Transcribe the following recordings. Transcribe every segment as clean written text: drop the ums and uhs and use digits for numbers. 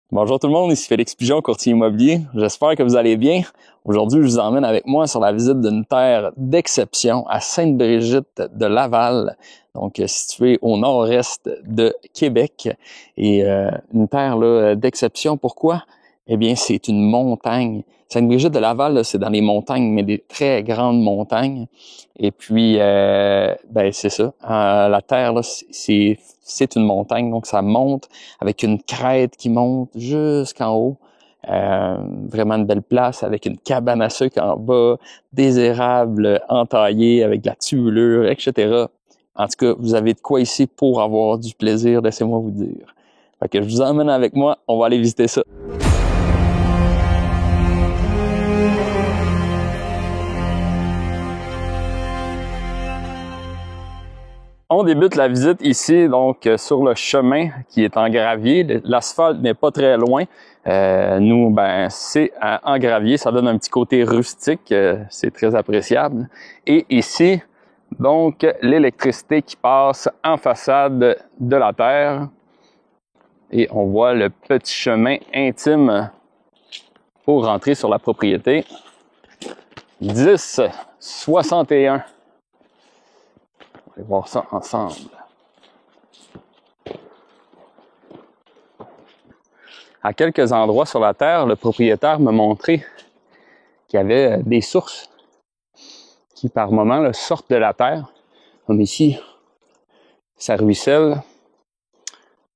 Bonjour tout le monde, ici Félix Pigeon, courtier immobilier. J'espère que vous allez bien. Aujourd'hui, je vous emmène avec moi sur la visite d'une terre d'exception à Sainte-Brigitte de Laval, donc située au nord-est de Québec. Et une terre là, d'exception, pourquoi? Eh bien, c'est une montagne. Sainte-Brigitte de Laval, là, c'est dans les montagnes, mais des très grandes montagnes. Et puis, c'est ça. La terre, là, c'est une montagne, donc ça monte avec une crête qui monte jusqu'en haut. Vraiment une belle place avec une cabane à sucre en bas, des érables entaillés avec de la tubulure, etc. En tout cas, vous avez de quoi ici pour avoir du plaisir, laissez-moi vous dire. Fait que je vous emmène avec moi, on va aller visiter ça. On débute la visite ici, donc sur le chemin qui est en gravier. L'asphalte n'est pas très loin. Nous, c'est en gravier. Ça donne un petit côté rustique. C'est très appréciable. Et ici, donc, l'électricité qui passe en façade de la terre. Et on voit le petit chemin intime pour rentrer sur la propriété. 1061. On va voir ça ensemble. À quelques endroits sur la terre, le propriétaire m'a montré qu'il y avait des sources qui, par moments, là, sortent de la terre. Comme ici, ça ruisselle.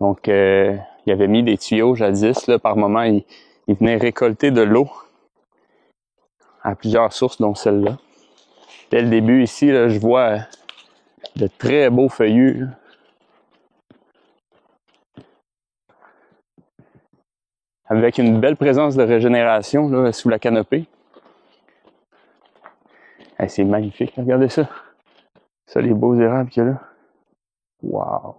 Donc, il avait mis des tuyaux jadis. Là, par moment, il venait récolter de l'eau à plusieurs sources, dont celle-là. Dès le début, ici, là, je vois de très beaux feuillus. Avec une belle présence de régénération là, sous la canopée. Hey, c'est magnifique, regardez ça. Ça, les beaux érables qu'il y a là. Wow!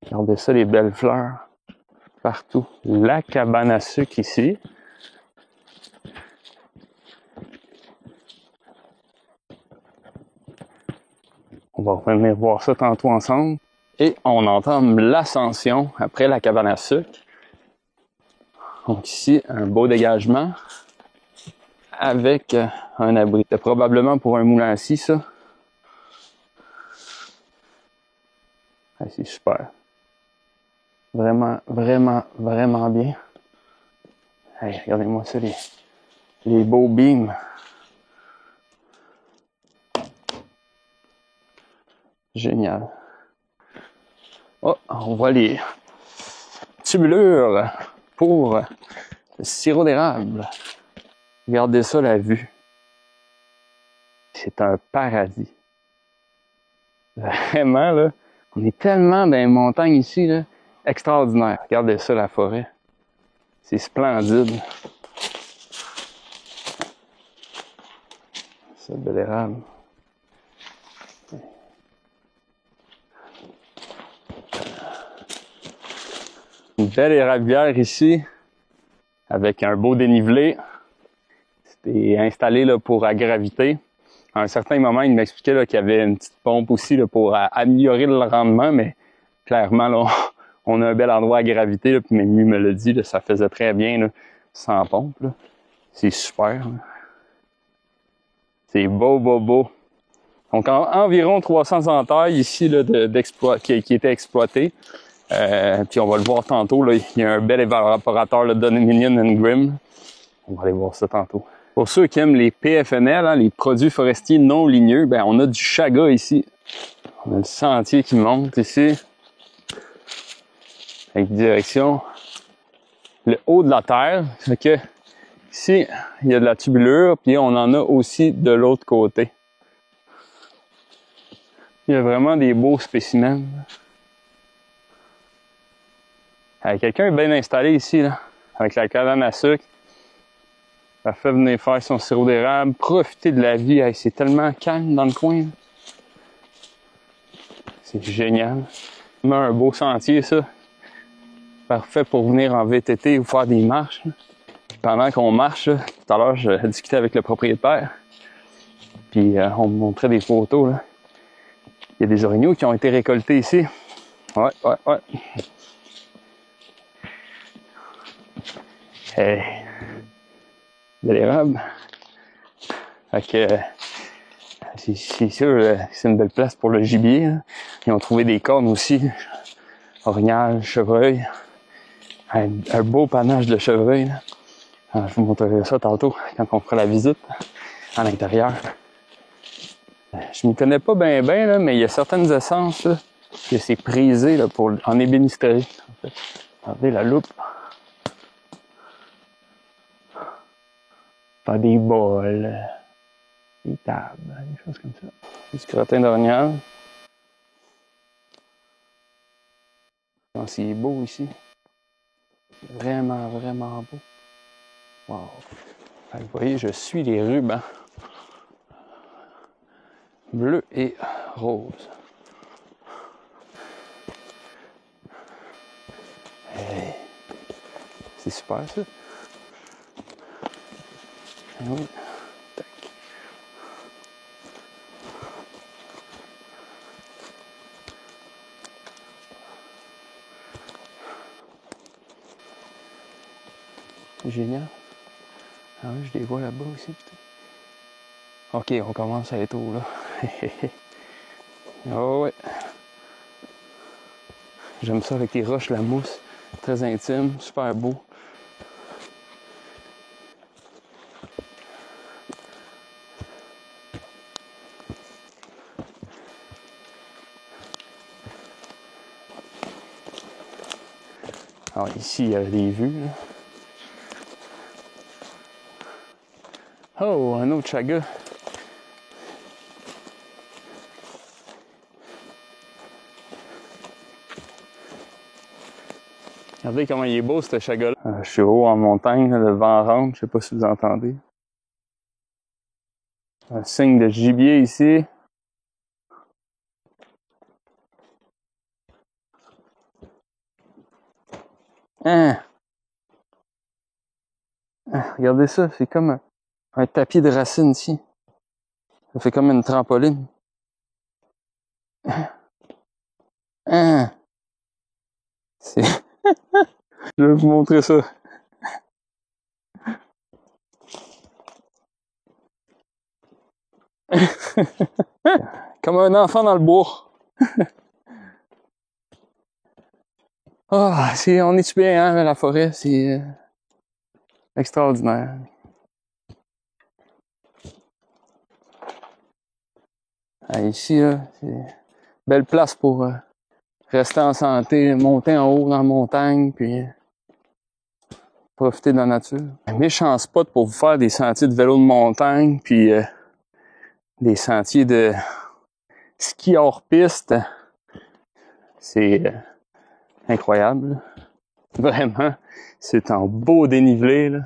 Regardez ça, les belles fleurs partout. La cabane à sucre ici. On va revenir voir ça tantôt ensemble. Et on entame l'ascension après la cabane à sucre. Donc ici, un beau dégagement avec un abri. C'est probablement pour un moulin à scie, ça. Ah, c'est super. Vraiment, vraiment, vraiment bien. Hey, regardez-moi ça, les beaux beams. Génial. Oh, on voit les tubulures pour le sirop d'érable. Regardez ça, la vue. C'est un paradis. Vraiment, là, on est tellement dans les montagnes ici, là, extraordinaire. Regardez ça, la forêt. C'est splendide. Ça, de l'érable. Une belle érablière ici, avec un beau dénivelé. C'était installé là, pour la gravité. À un certain moment, il m'expliquait qu'il y avait une petite pompe aussi là, pour améliorer le rendement, mais clairement, là, on a un bel endroit à gravité, là, puis même lui me l'a dit, là, ça faisait très bien là, sans pompe. C'est super. Là. C'est beau, beau, beau. Donc environ 300 entailles ici là, qui étaient exploitées. Puis on va le voir tantôt, là, il y a un bel évaporateur, le Dominion & Grimm. On va aller voir ça tantôt. Pour ceux qui aiment les PFNL, hein, les produits forestiers non ligneux, on a du chaga ici. On a le sentier qui monte ici. Avec direction le haut de la terre. Fait que ici, il y a de la tubulure, puis on en a aussi de l'autre côté. Il y a vraiment des beaux spécimens. Quelqu'un est bien installé ici, là, avec la cabane à sucre. Ça fait venir faire son sirop d'érable, profiter de la vie. Hey, c'est tellement calme dans le coin. C'est génial. Vraiment un beau sentier, ça. Parfait pour venir en VTT ou faire des marches. Pendant qu'on marche, là, tout à l'heure, je discutais avec le propriétaire. Puis on me montrait des photos, là. Il y a des orignaux qui ont été récoltés ici. Ouais. Hey. De l'érable. Fait que c'est sûr que c'est une belle place pour le gibier. Hein. Ils ont trouvé des cornes aussi. Orignal, chevreuil. Un beau panache de chevreuil. Là. Alors, je vous montrerai ça tantôt quand on fera la visite à l'intérieur. Je m'y connais pas bien, là, mais il y a certaines essences là, que c'est prisé là, en ébénisterie. En fait. Regardez la loupe. Faire des bols, des tables, des choses comme ça. Du crottin d'orignal. C'est beau ici. Vraiment, vraiment beau. Wow. Vous voyez, je suis les rubans. Bleu et rose. Hey. C'est super ça. Oui. Tac. Génial. Ah oui, je les vois là-bas aussi. Putain. Ok, on commence à être haut là. Oh ouais. J'aime ça avec les roches, la mousse. Très intime, super beau. Alors ici, il y a des vues. Là. Oh, un autre chaga. Regardez comment il est beau ce chaga-là. Je suis haut en montagne, là, le vent rentre, je sais pas si vous entendez. Un signe de gibier ici. Hein? Regardez ça, c'est comme un tapis de racines ici. Ça fait comme une trampoline. Hein? C'est... Je vais vous montrer ça. Comme un enfant dans le bois. Ah, on est-tu bien, hein, la forêt, c'est extraordinaire. Ah, ici, là, c'est belle place pour rester en santé, monter en haut dans la montagne, puis profiter de la nature. Un méchant spot pour vous faire des sentiers de vélo de montagne, puis des sentiers de ski hors piste. C'est incroyable. Vraiment, c'est en beau dénivelé, là.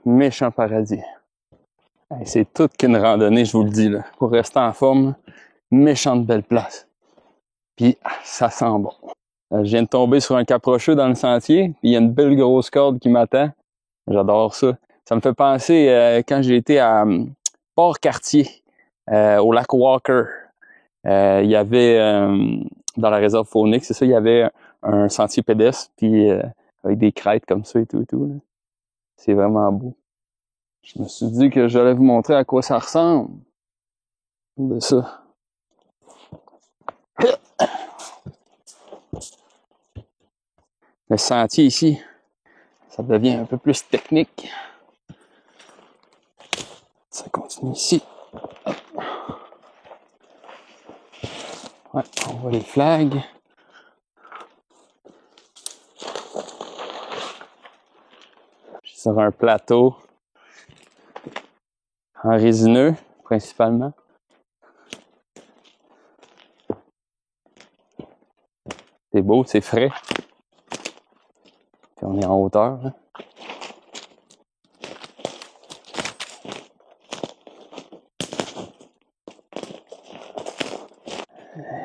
Méchant paradis. C'est toute qu'une randonnée, je vous le dis, là. Pour rester en forme, méchante belle place. Puis, ça sent bon. Je viens de tomber sur un cap rocheux dans le sentier, puis il y a une belle grosse corde qui m'attend. J'adore ça. Ça me fait penser quand j'ai été à Port-Cartier, au lac Walker. Il y avait, dans la réserve faunique, c'est ça, il y avait un sentier pédestre, puis avec des crêtes comme ça et tout. Là. C'est vraiment beau. Je me suis dit que j'allais vous montrer à quoi ça ressemble. De ça. Le sentier ici, ça devient un peu plus technique. Ça continue ici. Ouais, on voit les flags. Je suis sur un plateau en résineux, principalement. C'est beau, c'est frais. Puis on est en hauteur. Hein.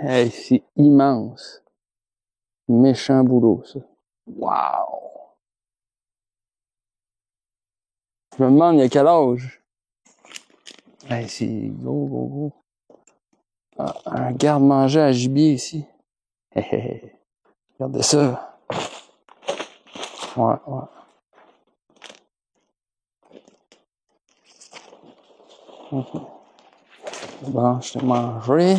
Hey, c'est immense. Méchant boulot, ça. Wow! Je me demande, il y a quel âge? Hey, c'est gros, gros, gros. Ah, un garde-manger à gibier ici. Hé, hé, hé. Regardez ça. Ouais, ouais. Bon, je t'ai mangé.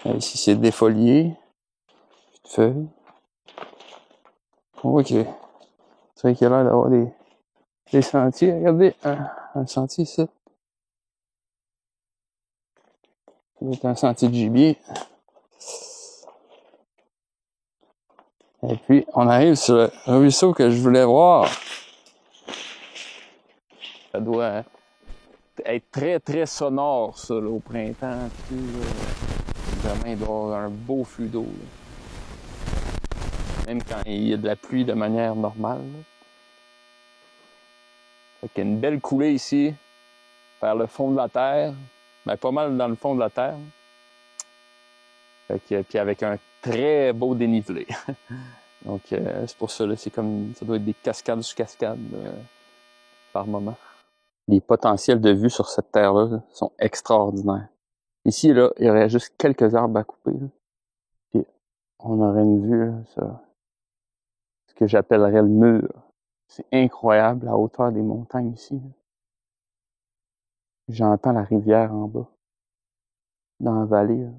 Ici, c'est défolié. Feuilles. On voit que c'est vrai qu'il a l'air d'avoir des sentiers. Regardez, un sentier ici. C'est un sentier de gibier. Et puis, on arrive sur le ruisseau que je voulais voir. Ça doit être très, très sonore, ça, là, au printemps. Puis, vraiment, il doit y avoir un beau flux d'eau. Même quand il y a de la pluie de manière normale. Là. Fait qu'il y a une belle coulée ici, vers le fond de la terre. Ben, pas mal dans le fond de la terre. Fait que, puis avec un très beau dénivelé. Donc, c'est pour ça, là, c'est comme, ça doit être des cascades sur cascades par moment. Les potentiels de vue sur cette terre-là sont extraordinaires. Ici, là, il y aurait juste quelques arbres à couper. Là. Puis on aurait une vue, là, ça, ce que j'appellerais le mur. C'est incroyable, la hauteur des montagnes ici. Là. J'entends la rivière en bas, dans la vallée. Là.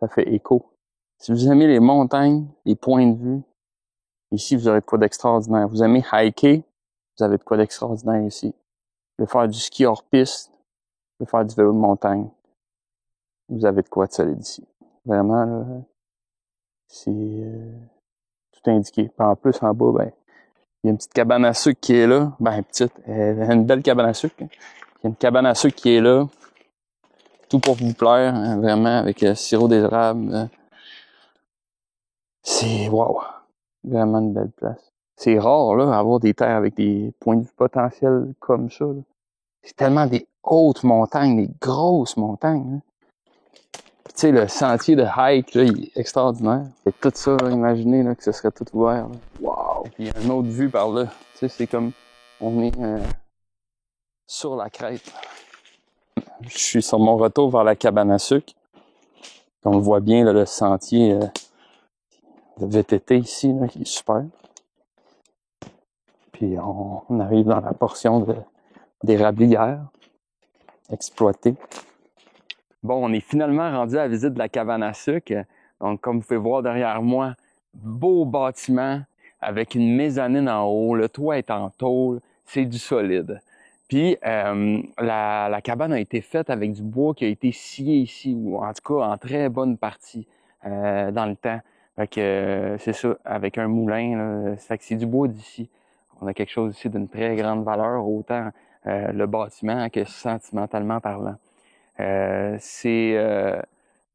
Ça fait écho. Si vous aimez les montagnes, les points de vue, ici, vous aurez de quoi d'extraordinaire. Vous aimez hiker, vous avez de quoi d'extraordinaire ici. Vous voulez faire du ski hors piste, vous voulez faire du vélo de montagne, vous avez de quoi de solide ici. Vraiment, là, c'est tout indiqué. Puis en plus, en bas, ben, il y a une petite cabane à sucre qui est là. Ben, petite, une belle cabane à sucre. Hein. Il y a une cabane à sucre qui est là. Tout pour vous plaire, hein, vraiment, avec sirop d'érable. C'est wow. Vraiment une belle place. C'est rare, là, avoir des terres avec des points de vue potentiels comme ça. Là. C'est tellement des hautes montagnes, des grosses montagnes. Hein. Tu sais, le sentier de hike, là, il est extraordinaire. Et tout ça, là, imaginez là, que ce serait tout ouvert. Là. Wow! Puis il y a une autre vue par là. Tu sais, c'est comme on est sur la crête. Je suis sur mon retour vers la cabane à sucre. On voit bien là, le sentier de VTT ici, là, qui est super. Puis on arrive dans la portion d'érablière exploitée. Bon, on est finalement rendu à la visite de la cabane à sucre. Donc, comme vous pouvez voir derrière moi, beau bâtiment avec une mezzanine en haut. Le toit est en tôle. C'est du solide. Puis, la cabane a été faite avec du bois qui a été scié ici, ou en tout cas en très bonne partie dans le temps. Fait que c'est ça, avec un moulin. Là, fait que c'est du bois d'ici. On a quelque chose ici d'une très grande valeur, autant le bâtiment que sentimentalement parlant. C'est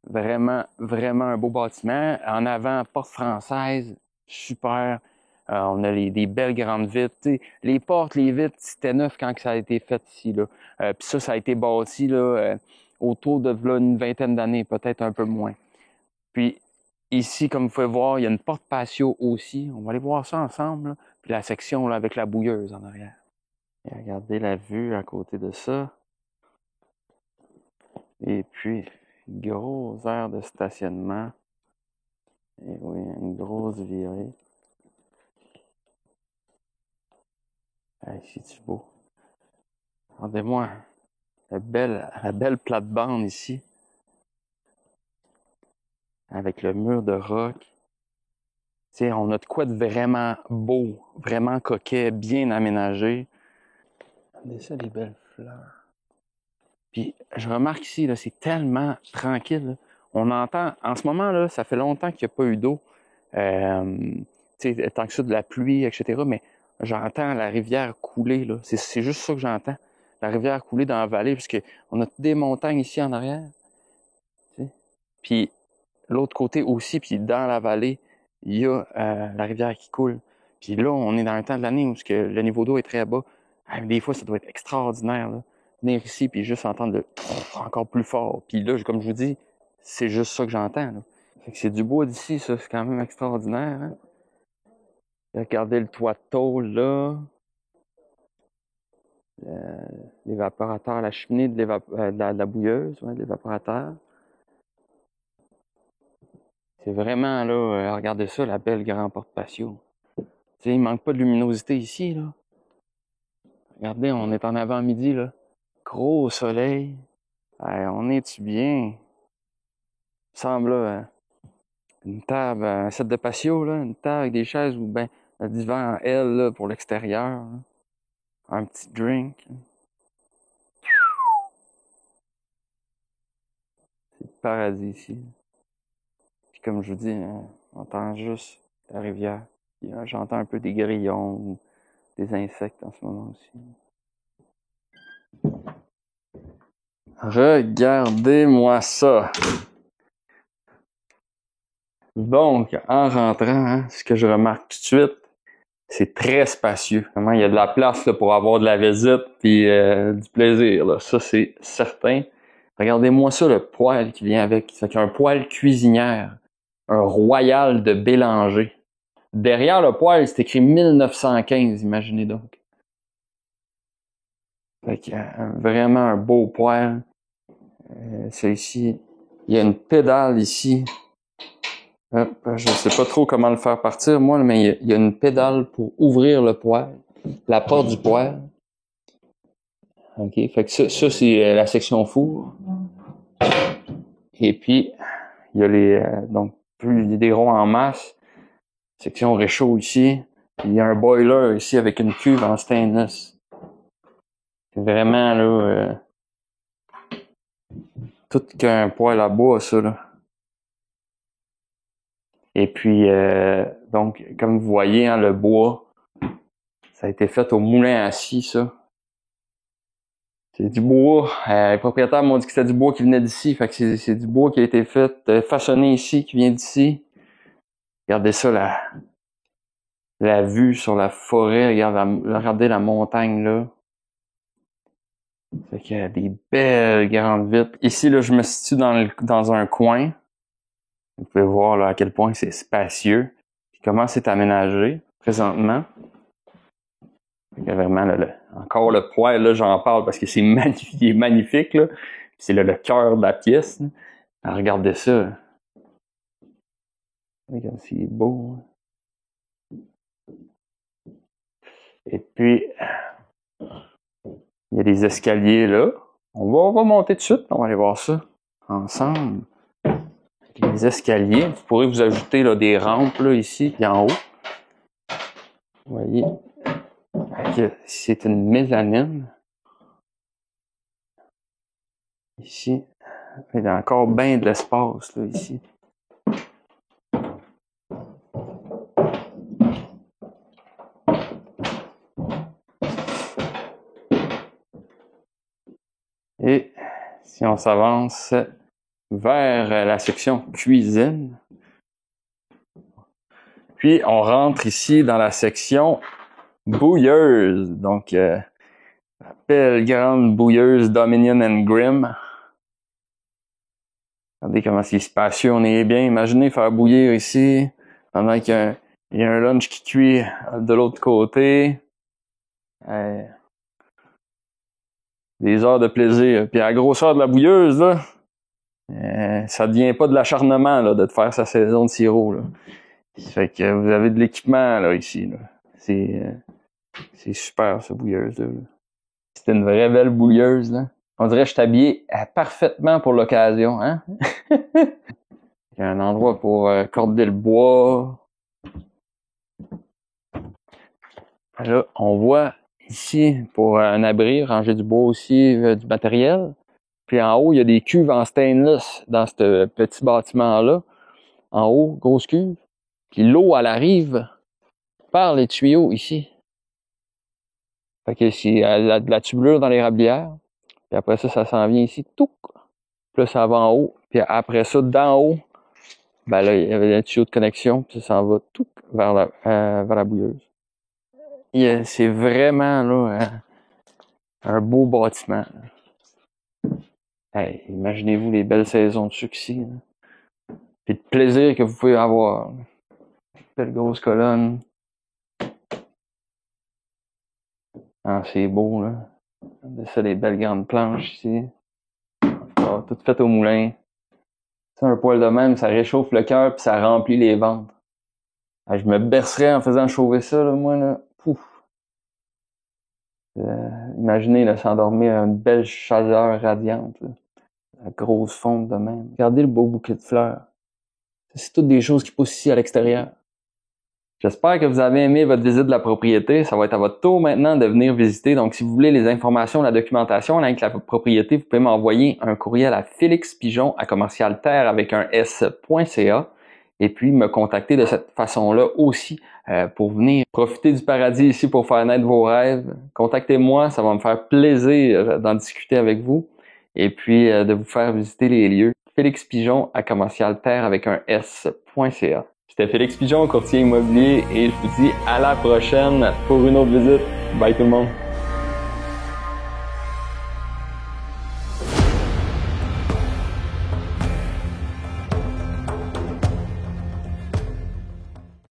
vraiment, vraiment un beau bâtiment. En avant, porte française, super. On a des belles grandes vitres. T'sais, les portes, les vitres, c'était neuf quand que ça a été fait ici. Là. Puis ça a été bâti là, autour de là, une vingtaine d'années, peut-être un peu moins. Puis ici, comme vous pouvez voir, il y a une porte patio aussi. On va aller voir ça ensemble. Là. Puis la section là, avec la bouilleuse en arrière. Et regardez la vue à côté de ça. Et puis, gros aire de stationnement. Et oui, une grosse virée. Hey, c'est-tu beau? Regardez-moi la belle plate-bande ici, avec le mur de roc. T'sais, on a de quoi de vraiment beau, vraiment coquet, bien aménagé. Regardez ça, les belles fleurs. Puis, je remarque ici, là, c'est tellement tranquille. Là. On entend, en ce moment, là, ça fait longtemps qu'il n'y a pas eu d'eau. Tant que ça, de la pluie, etc. Mais j'entends la rivière couler, là. C'est juste ça que j'entends. La rivière couler dans la vallée, parce qu'on a des montagnes ici en arrière. T'sais. Puis l'autre côté aussi, puis dans la vallée, il y a la rivière qui coule. Puis là, on est dans un temps de l'année où le niveau d'eau est très bas. Des fois, ça doit être extraordinaire, là. Venir ici, puis juste entendre le encore plus fort. Puis là, comme je vous dis, c'est juste ça que j'entends, là. Fait que c'est du bois d'ici, ça, c'est quand même extraordinaire, hein? Regardez le toit de tôle, là. l'évaporateur, la cheminée de la bouilleuse, ouais, de l'évaporateur. C'est vraiment, là, regardez ça, la belle grande porte patio. Tu sais, il manque pas de luminosité ici, là. Regardez, on est en avant-midi, là. Gros soleil. Hey, on est-tu bien? Il me semble, là, une table, un set de patio, là, une table avec des chaises ou ben un divan en L, là, pour l'extérieur. Là. Un petit drink. C'est le paradis ici. Puis comme je vous dis, on entend juste la rivière. Puis, j'entends un peu des grillons ou des insectes en ce moment aussi. Regardez-moi ça. Donc, en rentrant, hein, ce que je remarque tout de suite, c'est très spacieux. Vraiment, il y a de la place là, pour avoir de la visite puis du plaisir. Là. Ça, c'est certain. Regardez-moi ça, le poêle qui vient avec. C'est un poêle cuisinière. Un Royal de Bélanger. Derrière le poêle, c'est écrit 1915, imaginez donc. Fait que, vraiment un beau poêle. C'est ici. Il y a une pédale ici. Hop, je sais pas trop comment le faire partir, moi, mais il y a une pédale pour ouvrir le poêle. La porte du poêle. OK. Fait que ça c'est la section four. Et puis, il y a donc, plus des ronds en masse. Section réchaud ici. Il y a un boiler ici avec une cuve en stainless. C'est vraiment, là, tout qu'un poêle à bois, ça, là. Et puis, donc, comme vous voyez, hein, le bois, ça a été fait au moulin à scie, ça. C'est du bois. Les propriétaires m'ont dit que c'était du bois qui venait d'ici. Fait que c'est du bois qui a été fait, façonné ici, qui vient d'ici. Regardez ça, la vue sur la forêt. Regardez la montagne, là. Fait qu'il y a des belles grandes vitres. Ici, là, je me situe dans un coin. Vous pouvez voir là, à quel point c'est spacieux. Puis comment c'est aménagé présentement. Il y a vraiment encore le poêle, là, j'en parle parce que c'est magnifique, il est magnifique, là. C'est le cœur de la pièce. Alors, regardez ça. Regarde, c'est beau. Et puis, il y a des escaliers là. On va monter tout de suite, on va aller voir ça ensemble. Les escaliers, vous pourrez vous ajouter là, des rampes là, ici et en haut. Vous voyez, c'est une mezzanine. Ici, il y a encore bien de l'espace là, ici. Et si on s'avance vers la section cuisine, puis on rentre ici dans la section bouilleuse. Donc, la belle grande bouilleuse Dominion and Grimm. Regardez comment c'est spacieux, on est bien. Imaginez faire bouillir ici pendant qu'il y a un lunch qui cuit de l'autre côté. Des heures de plaisir. Puis à la grosseur de la bouilleuse, là, ça devient pas de l'acharnement là, de te faire sa saison de sirop. Là. Fait que vous avez de l'équipement là, ici. Là. C'est super, cette bouilleuse-là. C'est une vraie belle bouilleuse. Là. On dirait que je suis habillé parfaitement pour l'occasion. Hein? Il y a un endroit pour corder le bois. Là, on voit ici, pour un abri, ranger du bois aussi, du matériel. Puis en haut, il y a des cuves en stainless dans ce petit bâtiment-là. En haut, grosse cuve. Puis l'eau, elle arrive par les tuyaux ici. Fait que c'est de la tubulure dans l'érablière. Puis après ça, ça s'en vient ici, tout. Puis là, ça va en haut. Puis après ça, d'en haut, ben là, il y avait un tuyau de connexion. Puis ça s'en va tout vers la bouilleuse. C'est vraiment là un beau bâtiment. Hey, imaginez-vous les belles saisons de succès. Puis le plaisir que vous pouvez avoir. Belle grosse colonne. Ah, c'est beau, là. Ça, des belles grandes planches ici. Tout fait au moulin. C'est un poêle de même, ça réchauffe le cœur puis ça remplit les ventres. Je me bercerais en faisant chauffer ça, là, moi, là. Pouf. Imaginez, là, s'endormir à une belle chaleur radiante, là. La grosse fonte de même. Regardez le beau bouquet de fleurs. C'est toutes des choses qui poussent ici à l'extérieur. J'espère que vous avez aimé votre visite de la propriété. Ça va être à votre tour maintenant de venir visiter. Donc, si vous voulez les informations, la documentation avec la propriété, vous pouvez m'envoyer un courriel à felixpigeon@commercialterre avec un s.ca et puis me contacter de cette façon-là aussi pour venir profiter du paradis ici pour faire naître vos rêves. Contactez-moi, ça va me faire plaisir d'en discuter avec vous et puis de vous faire visiter les lieux. felixpigeon@commercialterre avec un s.ca. C'était Félix Pigeon, courtier immobilier, et je vous dis à la prochaine pour une autre visite. Bye tout le monde!